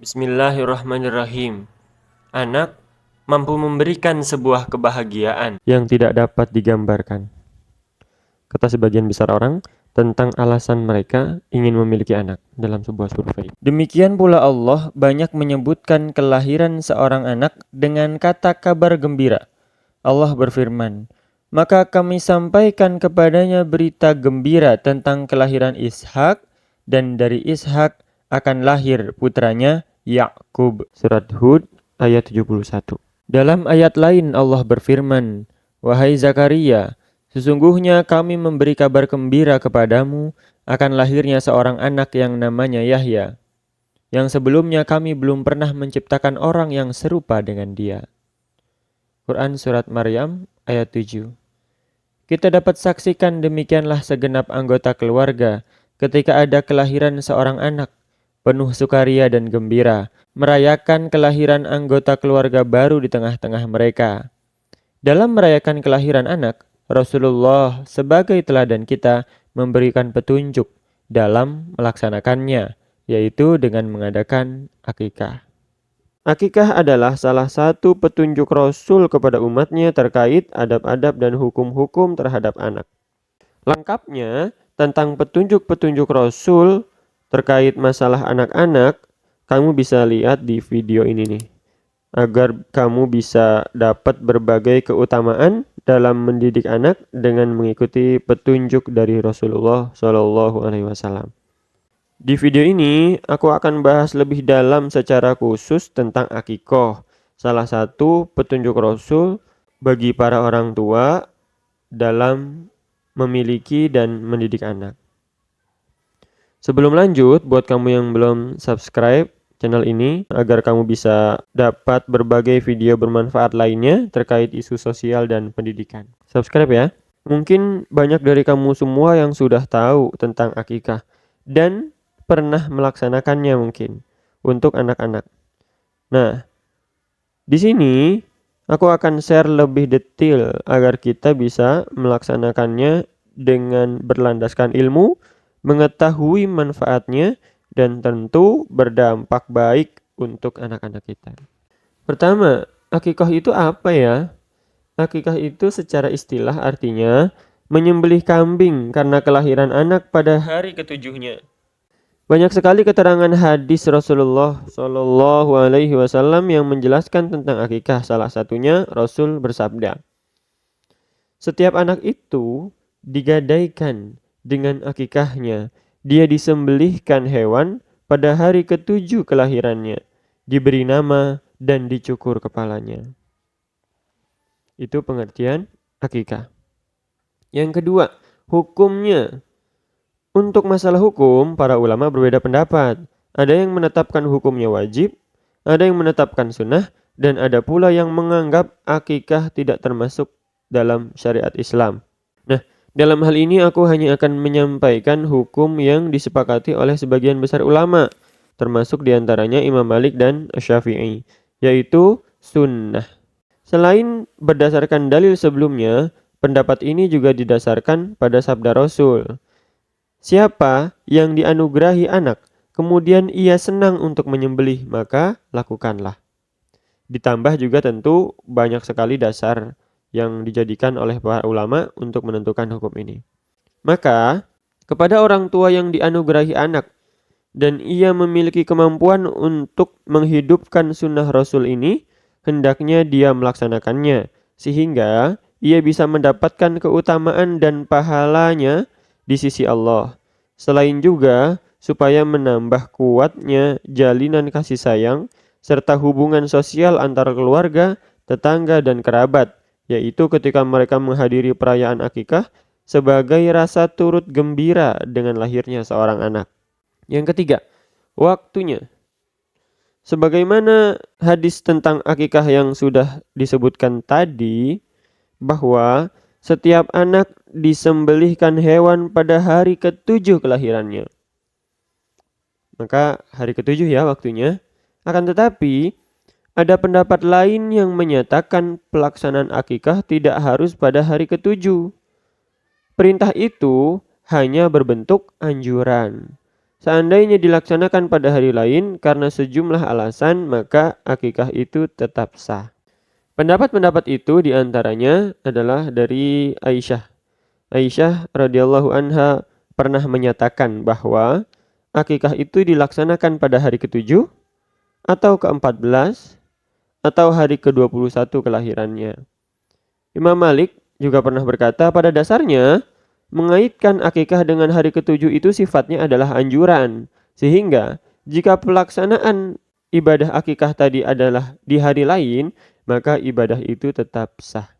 Bismillahirrahmanirrahim. Anak mampu memberikan sebuah kebahagiaan yang tidak dapat digambarkan. Kata sebagian besar orang tentang alasan mereka ingin memiliki anak dalam sebuah survei. Demikian pula Allah banyak menyebutkan kelahiran seorang anak dengan kata kabar gembira. Allah berfirman, "Maka kami sampaikan kepadanya berita gembira tentang kelahiran Ishak, dan dari Ishak akan lahir putranya Yakub." Surat Hud ayat 71. Dalam ayat lain Allah berfirman, "Wahai Zakaria, sesungguhnya kami memberi kabar gembira kepadamu akan lahirnya seorang anak yang namanya Yahya, yang sebelumnya kami belum pernah menciptakan orang yang serupa dengan dia." Quran Surat Maryam ayat 7. Kita dapat saksikan demikianlah segenap anggota keluarga ketika ada kelahiran seorang anak, penuh sukaria dan gembira, merayakan kelahiran anggota keluarga baru di tengah-tengah mereka. Dalam merayakan kelahiran anak, Rasulullah sebagai teladan kita memberikan petunjuk dalam melaksanakannya, yaitu dengan mengadakan akikah. Akikah adalah salah satu petunjuk Rasul kepada umatnya terkait adab-adab dan hukum-hukum terhadap anak. Lengkapnya tentang petunjuk-petunjuk Rasul terkait masalah anak-anak, kamu bisa lihat di video ini nih. Agar kamu bisa dapat berbagai keutamaan dalam mendidik anak dengan mengikuti petunjuk dari Rasulullah SAW. Di video ini, aku akan bahas lebih dalam secara khusus tentang akikoh, salah satu petunjuk Rasul bagi para orang tua dalam memiliki dan mendidik anak. Sebelum lanjut, buat kamu yang belum subscribe channel ini, agar kamu bisa dapat berbagai video bermanfaat lainnya terkait isu sosial dan pendidikan. Subscribe ya. Mungkin banyak dari kamu semua yang sudah tahu tentang akikah dan pernah melaksanakannya mungkin untuk anak-anak. Nah, di sini aku akan share lebih detail agar kita bisa melaksanakannya dengan berlandaskan ilmu, mengetahui manfaatnya, dan tentu berdampak baik untuk anak-anak kita. Pertama, akikah itu apa ya? Akikah itu secara istilah artinya menyembelih kambing karena kelahiran anak pada hari ketujuhnya. Banyak sekali keterangan hadis Rasulullah Shallallahu Alaihi Wasallam yang menjelaskan tentang akikah. Salah satunya Rasul bersabda, "Setiap anak itu digadaikan dengan akikahnya. Dia disembelihkan hewan pada hari ketujuh kelahirannya, diberi nama dan dicukur kepalanya." Itu pengertian akikah. Yang kedua, hukumnya. Untuk masalah hukum, para ulama berbeda pendapat. Ada yang menetapkan hukumnya wajib, ada yang menetapkan sunnah, dan ada pula yang menganggap akikah tidak termasuk dalam syariat Islam. Nah, dalam hal ini aku hanya akan menyampaikan hukum yang disepakati oleh sebagian besar ulama, termasuk diantaranya Imam Malik dan Syafi'i, yaitu sunnah. Selain berdasarkan dalil sebelumnya, pendapat ini juga didasarkan pada sabda Rasul. Siapa yang dianugerahi anak, kemudian ia senang untuk menyembelih, maka lakukanlah. Ditambah juga tentu banyak sekali dasar yang dijadikan oleh para ulama untuk menentukan hukum ini. Maka, kepada orang tua yang dianugerahi anak, dan ia memiliki kemampuan untuk menghidupkan sunnah Rasul ini, hendaknya dia melaksanakannya, sehingga ia bisa mendapatkan keutamaan dan pahalanya di sisi Allah. Selain juga supaya menambah kuatnya jalinan kasih sayang serta hubungan sosial antara keluarga, tetangga, dan kerabat, yaitu ketika mereka menghadiri perayaan akikah sebagai rasa turut gembira dengan lahirnya seorang anak. Yang ketiga, waktunya. Sebagaimana hadis tentang akikah yang sudah disebutkan tadi, bahwa setiap anak disembelihkan hewan pada hari ketujuh kelahirannya. Maka hari ketujuh ya waktunya. Akan tetapi, ada pendapat lain yang menyatakan pelaksanaan akikah tidak harus pada hari ketujuh. Perintah itu hanya berbentuk anjuran. Seandainya dilaksanakan pada hari lain karena sejumlah alasan, maka akikah itu tetap sah. Pendapat-pendapat itu diantaranya adalah dari Aisyah. Aisyah radhiyallahu anha pernah menyatakan bahwa akikah itu dilaksanakan pada hari ke-7 atau ke-14 atau hari ke-21 kelahirannya. Imam Malik juga pernah berkata, pada dasarnya mengaitkan akikah dengan hari ke-7 itu sifatnya adalah anjuran, sehingga jika pelaksanaan ibadah akikah tadi adalah di hari lain, maka ibadah itu tetap sah.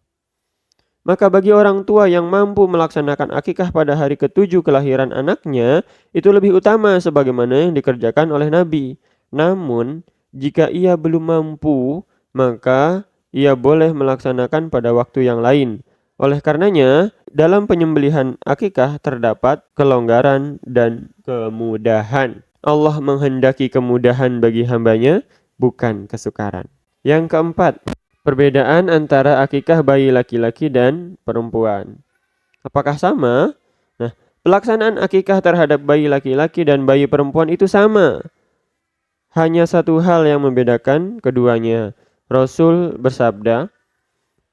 Maka bagi orang tua yang mampu melaksanakan akikah pada hari ke-7 kelahiran anaknya, itu lebih utama sebagaimana yang dikerjakan oleh Nabi. Namun, jika ia belum mampu, maka ia boleh melaksanakan pada waktu yang lain. Oleh karenanya, dalam penyembelihan akikah terdapat kelonggaran dan kemudahan. Allah menghendaki kemudahan bagi hambanya, bukan kesukaran. Yang keempat, perbedaan antara akikah bayi laki-laki dan perempuan. Apakah sama? Nah, pelaksanaan akikah terhadap bayi laki-laki dan bayi perempuan itu sama. Hanya satu hal yang membedakan keduanya. Rasul bersabda,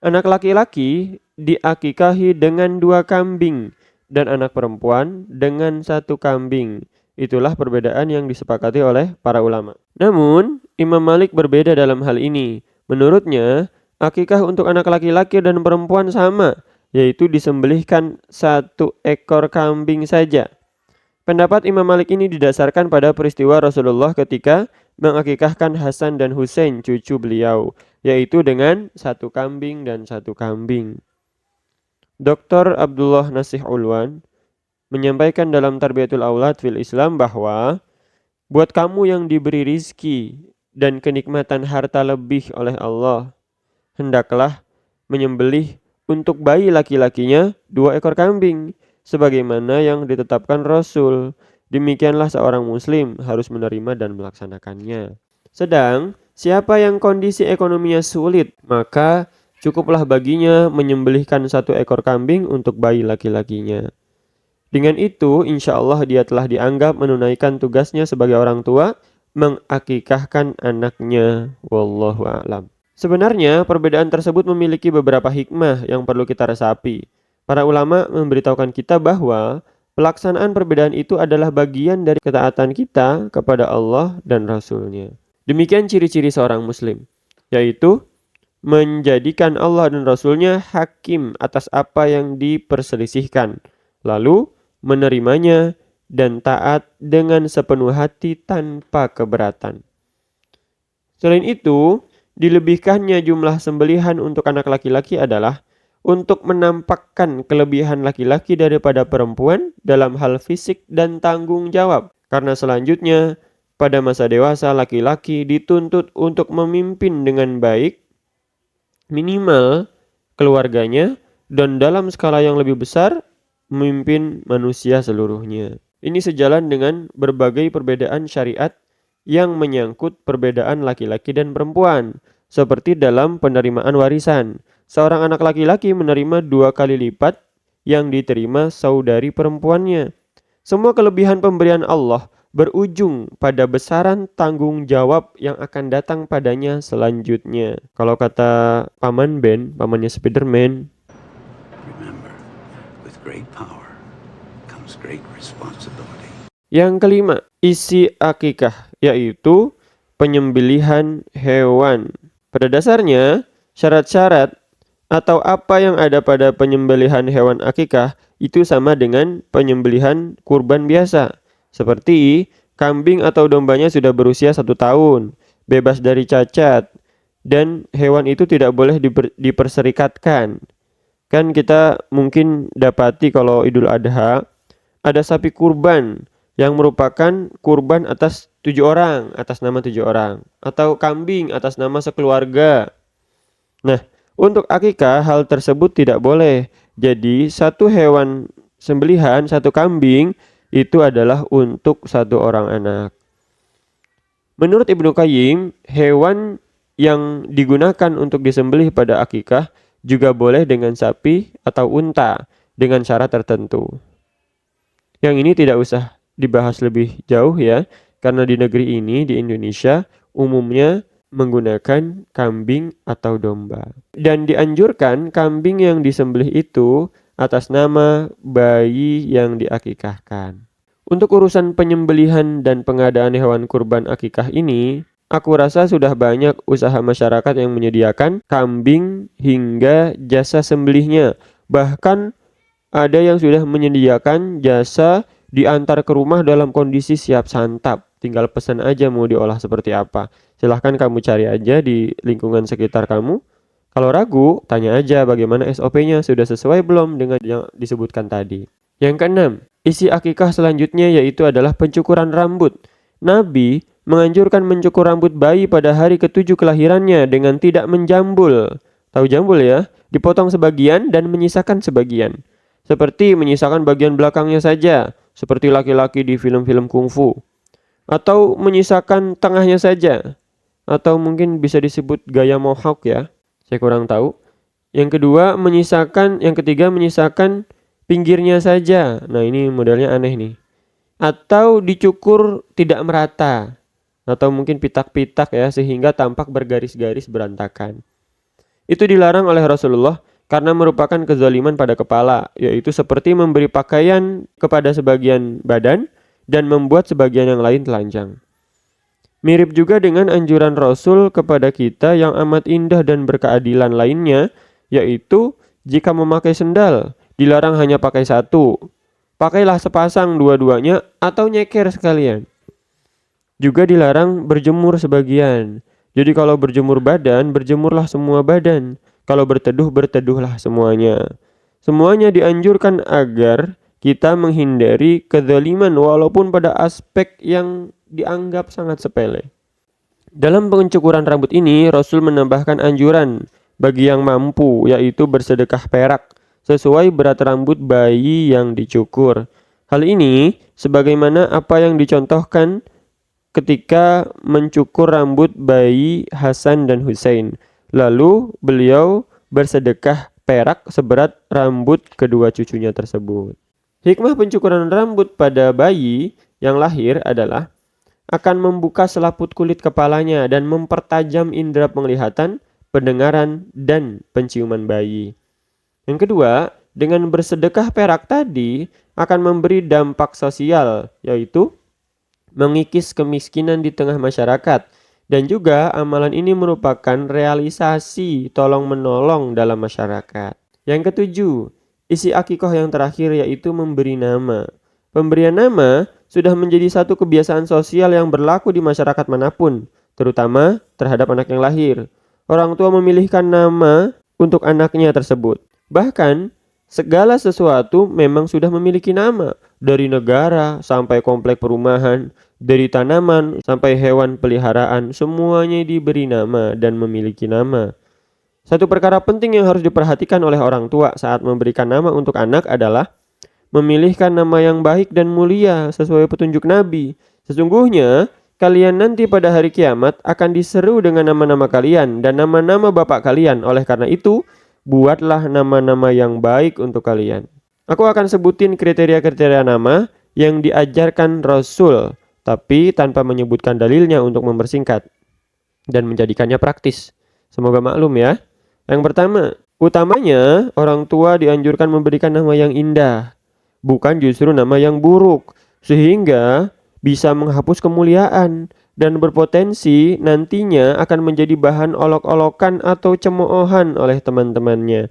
anak laki-laki diakikahi dengan 2 kambing dan anak perempuan dengan 1 kambing. Itulah perbedaan yang disepakati oleh para ulama. Namun, Imam Malik berbeda dalam hal ini. Menurutnya, akikah untuk anak laki-laki dan perempuan sama, yaitu disembelihkan 1 ekor kambing saja. Pendapat Imam Malik ini didasarkan pada peristiwa Rasulullah ketika mengakikahkan Hasan dan Husain cucu beliau, yaitu dengan 1 kambing dan 1 kambing. Dr. Abdullah Nasih Ulwan menyampaikan dalam Tarbiyatul Aulad fil Islam bahwa buat kamu yang diberi rizki dan kenikmatan harta lebih oleh Allah, hendaklah menyembelih untuk bayi laki-lakinya 2 ekor kambing, sebagaimana yang ditetapkan Rasul. Demikianlah seorang muslim harus menerima dan melaksanakannya. Sedang, siapa yang kondisi ekonominya sulit, maka cukuplah baginya menyembelihkan 1 ekor kambing untuk bayi laki-lakinya. Dengan itu, insya Allah dia telah dianggap menunaikan tugasnya sebagai orang tua, mengakikahkan anaknya. Wallahu a'lam. Sebenarnya, perbedaan tersebut memiliki beberapa hikmah yang perlu kita resapi. Para ulama memberitahukan kita bahwa pelaksanaan perbedaan itu adalah bagian dari ketaatan kita kepada Allah dan Rasul-Nya. Demikian ciri-ciri seorang muslim, yaitu menjadikan Allah dan Rasul-Nya hakim atas apa yang diperselisihkan, lalu menerimanya dan taat dengan sepenuh hati tanpa keberatan. Selain itu, dilebihkannya jumlah sembelihan untuk anak laki-laki adalah untuk menampakkan kelebihan laki-laki daripada perempuan dalam hal fisik dan tanggung jawab. Karena selanjutnya, pada masa dewasa laki-laki dituntut untuk memimpin dengan baik, minimal keluarganya, dan dalam skala yang lebih besar, memimpin manusia seluruhnya. Ini sejalan dengan berbagai perbedaan syariat yang menyangkut perbedaan laki-laki dan perempuan. Seperti dalam penerimaan warisan, seorang anak laki-laki menerima 2 kali lipat yang diterima saudari perempuannya. Semua kelebihan pemberian Allah berujung pada besaran tanggung jawab yang akan datang padanya selanjutnya. Kalau kata paman Ben, pamannya Spiderman, great power comes great responsibility. Yang kelima, isi akikah, yaitu penyembelihan hewan. Pada dasarnya, syarat-syarat atau apa yang ada pada penyembelihan hewan akikah itu sama dengan penyembelihan kurban biasa. Seperti kambing atau dombanya sudah berusia 1 tahun, bebas dari cacat, dan hewan itu tidak boleh diperserikatkan. Kan kita mungkin dapati kalau Idul Adha ada sapi kurban yang merupakan kurban atas 7 orang, atas nama 7 orang, atau kambing atas nama sekeluarga. Nah, untuk akikah hal tersebut tidak boleh. Jadi 1 hewan sembelihan, 1 kambing itu adalah untuk 1 orang anak. Menurut Ibnu Qayyim, hewan yang digunakan untuk disembelih pada akikah juga boleh dengan sapi atau unta dengan syarat tertentu. Yang ini tidak usah dibahas lebih jauh ya, karena di negeri ini, di Indonesia, umumnya menggunakan kambing atau domba. Dan dianjurkan kambing yang disembelih itu atas nama bayi yang diakikahkan. Untuk urusan penyembelihan dan pengadaan hewan kurban akikah ini, aku rasa sudah banyak usaha masyarakat yang menyediakan kambing hingga jasa sembelihnya. Bahkan ada yang sudah menyediakan jasa diantar ke rumah dalam kondisi siap santap. Tinggal pesan aja mau diolah seperti apa. Silahkan kamu cari aja di lingkungan sekitar kamu. Kalau ragu, tanya aja bagaimana SOP-nya sudah sesuai belum dengan yang disebutkan tadi. Yang keenam, isi akikah selanjutnya yaitu adalah pencukuran rambut. Nabi menganjurkan mencukur rambut bayi pada hari ke-7 kelahirannya dengan tidak menjambul. Tahu jambul ya? Dipotong sebagian dan menyisakan sebagian. Seperti menyisakan bagian belakangnya saja, seperti laki-laki di film-film kungfu. Atau menyisakan tengahnya saja. Atau mungkin bisa disebut gaya mohawk ya. Saya kurang tahu. Yang ketiga menyisakan pinggirnya saja. Nah, ini modelnya aneh nih. Atau dicukur tidak merata. Atau mungkin pitak-pitak ya, sehingga tampak bergaris-garis berantakan. Itu dilarang oleh Rasulullah karena merupakan kezaliman pada kepala, yaitu seperti memberi pakaian kepada sebagian badan dan membuat sebagian yang lain telanjang. Mirip juga dengan anjuran Rasul kepada kita yang amat indah dan berkeadilan lainnya, yaitu jika memakai sendal, dilarang hanya pakai satu. Pakailah sepasang dua-duanya atau nyeker sekalian. Juga dilarang berjemur sebagian. Jadi kalau berjemur badan, berjemurlah semua badan. Kalau berteduh, berteduhlah semuanya. Semuanya dianjurkan agar kita menghindari kezaliman walaupun pada aspek yang dianggap sangat sepele. Dalam pencukuran rambut ini, Rasul menambahkan anjuran bagi yang mampu, yaitu bersedekah perak sesuai berat rambut bayi yang dicukur. Hal ini sebagaimana apa yang dicontohkan ketika mencukur rambut bayi Hasan dan Hussein. Lalu beliau bersedekah perak seberat rambut kedua cucunya tersebut. Hikmah pencukuran rambut pada bayi yang lahir adalah akan membuka selaput kulit kepalanya dan mempertajam indera penglihatan, pendengaran, dan penciuman bayi. Yang kedua, dengan bersedekah perak tadi akan memberi dampak sosial, yaitu mengikis kemiskinan di tengah masyarakat. Dan juga amalan ini merupakan realisasi tolong-menolong dalam masyarakat. Yang ketujuh, isi akikah yang terakhir yaitu memberi nama. Pemberian nama sudah menjadi satu kebiasaan sosial yang berlaku di masyarakat manapun, terutama terhadap anak yang lahir. Orang tua memilihkan nama untuk anaknya tersebut. Bahkan, segala sesuatu memang sudah memiliki nama, dari negara sampai komplek perumahan, dari tanaman sampai hewan peliharaan, semuanya diberi nama dan memiliki nama. Satu perkara penting yang harus diperhatikan oleh orang tua saat memberikan nama untuk anak adalah memilihkan nama yang baik dan mulia sesuai petunjuk Nabi. Sesungguhnya, kalian nanti pada hari kiamat akan diseru dengan nama-nama kalian dan nama-nama bapak kalian. Oleh karena itu, buatlah nama-nama yang baik untuk kalian. Aku akan sebutin kriteria-kriteria nama yang diajarkan Rasul, tapi tanpa menyebutkan dalilnya untuk mempersingkat dan menjadikannya praktis. Semoga maklum ya. Yang pertama, utamanya orang tua dianjurkan memberikan nama yang indah, bukan justru nama yang buruk, sehingga bisa menghapus kemuliaan dan berpotensi nantinya akan menjadi bahan olok-olokan atau cemoohan oleh teman-temannya.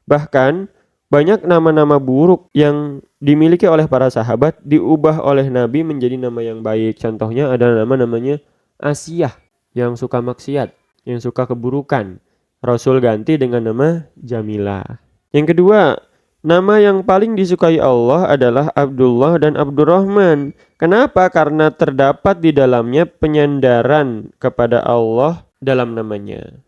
Bahkan, banyak nama-nama buruk yang dimiliki oleh para sahabat diubah oleh Nabi menjadi nama yang baik. Contohnya adalah namanya Asiyah, yang suka maksiat, yang suka keburukan. Rasul ganti dengan nama Jamilah. Yang kedua, nama yang paling disukai Allah adalah Abdullah dan Abdurrahman. Kenapa? Karena terdapat di dalamnya penyandaran kepada Allah dalam namanya.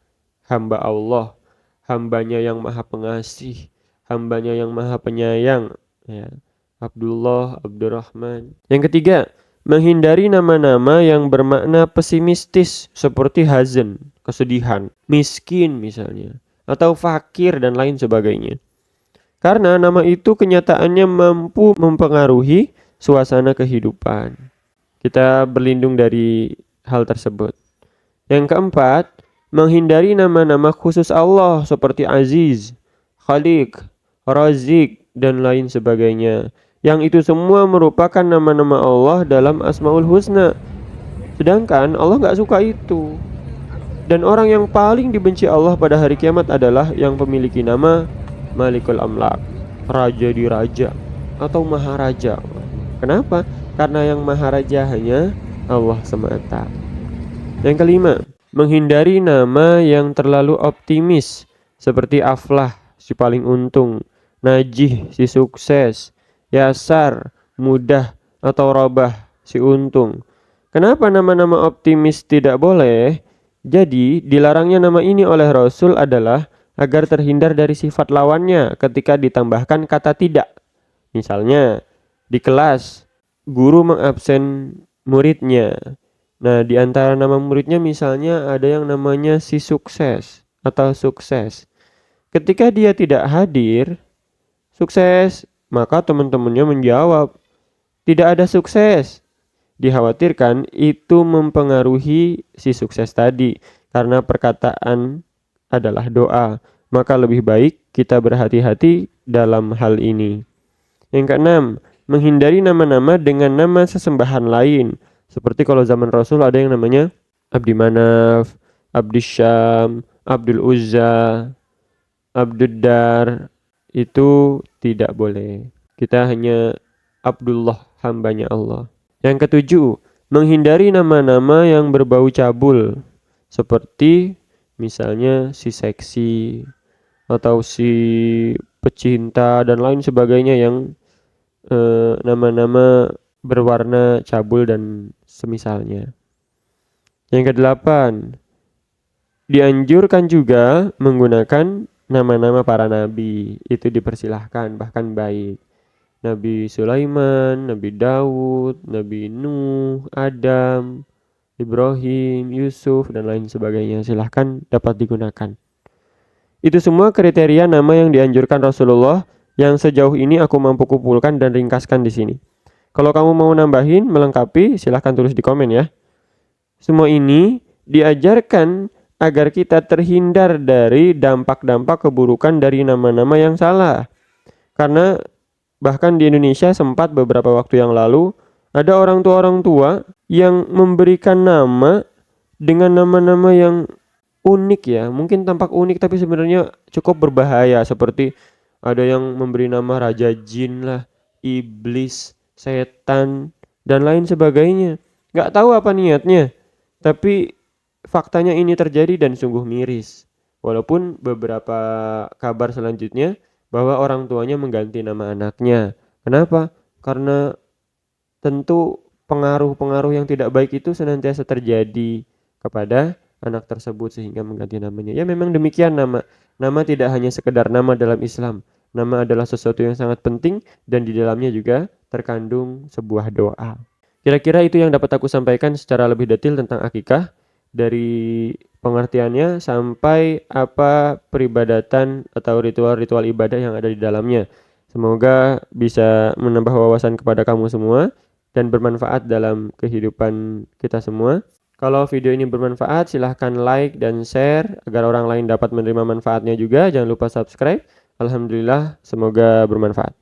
Hamba Allah, hambanya yang maha pengasih, hambanya yang maha penyayang. Ya. Abdullah, Abdurrahman. Yang ketiga, menghindari nama-nama yang bermakna pesimistis seperti hazan, kesedihan, miskin misalnya, atau fakir dan lain sebagainya. Karena nama itu kenyataannya mampu mempengaruhi suasana kehidupan. Kita berlindung dari hal tersebut. Yang keempat, menghindari nama-nama khusus Allah seperti Aziz, Khalik, Razik, dan lain sebagainya. Yang itu semua merupakan nama-nama Allah dalam Asmaul Husna. Sedangkan Allah nggak suka itu. Dan orang yang paling dibenci Allah pada hari kiamat adalah yang memiliki nama Malikul Amlak, Raja di Raja, atau Maharaja. Kenapa? Karena yang Maharaja hanya Allah semata. Yang kelima, menghindari nama yang terlalu optimis seperti Aflah, si paling untung, Najih, si sukses, Yasar, mudah, atau Robah, si untung. Kenapa nama-nama optimis tidak boleh? Jadi, dilarangnya nama ini oleh Rasul adalah agar terhindar dari sifat lawannya ketika ditambahkan kata tidak. Misalnya, di kelas, guru mengabsen muridnya. Nah, di antara nama muridnya misalnya ada yang namanya si sukses atau sukses. Ketika dia tidak hadir, sukses, maka teman-temannya menjawab, tidak ada sukses. Dikhawatirkan itu mempengaruhi si sukses tadi karena perkataan adalah doa. Maka lebih baik kita berhati-hati dalam hal ini. Yang keenam, menghindari nama-nama dengan nama sesembahan lain. Seperti kalau zaman Rasul ada yang namanya Abdi Manaf, Abdi Syam, Abdul Uzza, Abdul Dar. Itu tidak boleh. Kita hanya Abdullah, hambanya Allah. Yang ketujuh, menghindari nama-nama yang berbau cabul. Seperti misalnya si seksi atau si pecinta dan lain sebagainya yang nama-nama berwarna cabul dan semisalnya. Yang kedelapan, dianjurkan juga menggunakan nama-nama para nabi. Itu dipersilahkan, bahkan baik. Nabi Sulaiman, Nabi Daud, Nabi Nuh, Adam, Ibrahim, Yusuf, dan lain sebagainya. Silahkan dapat digunakan. Itu semua kriteria nama yang dianjurkan Rasulullah yang sejauh ini aku mampu kumpulkan dan ringkaskan di sini. Kalau kamu mau nambahin, melengkapi, silahkan tulis di komen ya. Semua ini diajarkan agar kita terhindar dari dampak-dampak keburukan dari nama-nama yang salah. Karena bahkan di Indonesia sempat beberapa waktu yang lalu ada orang tua yang memberikan nama dengan nama-nama yang unik ya. Mungkin tampak unik tapi sebenarnya cukup berbahaya. Seperti ada yang memberi nama Raja Jin lah, Iblis, Setan, dan lain sebagainya. Gak tahu apa niatnya. Tapi faktanya ini terjadi dan sungguh miris. Walaupun beberapa kabar selanjutnya bahwa orang tuanya mengganti nama anaknya. Kenapa? Karena tentu pengaruh-pengaruh yang tidak baik itu senantiasa terjadi kepada anak tersebut sehingga mengganti namanya. Ya memang demikian nama. Nama tidak hanya sekedar nama dalam Islam. Nama adalah sesuatu yang sangat penting dan di dalamnya juga terkandung sebuah doa. Kira-kira itu yang dapat aku sampaikan secara lebih detail tentang akikah. Dari pengertiannya sampai apa peribadatan atau ritual-ritual ibadah yang ada di dalamnya. Semoga bisa menambah wawasan kepada kamu semua dan bermanfaat dalam kehidupan kita semua. Kalau video ini bermanfaat, silahkan like dan share agar orang lain dapat menerima manfaatnya juga. Jangan lupa subscribe. Alhamdulillah, semoga bermanfaat.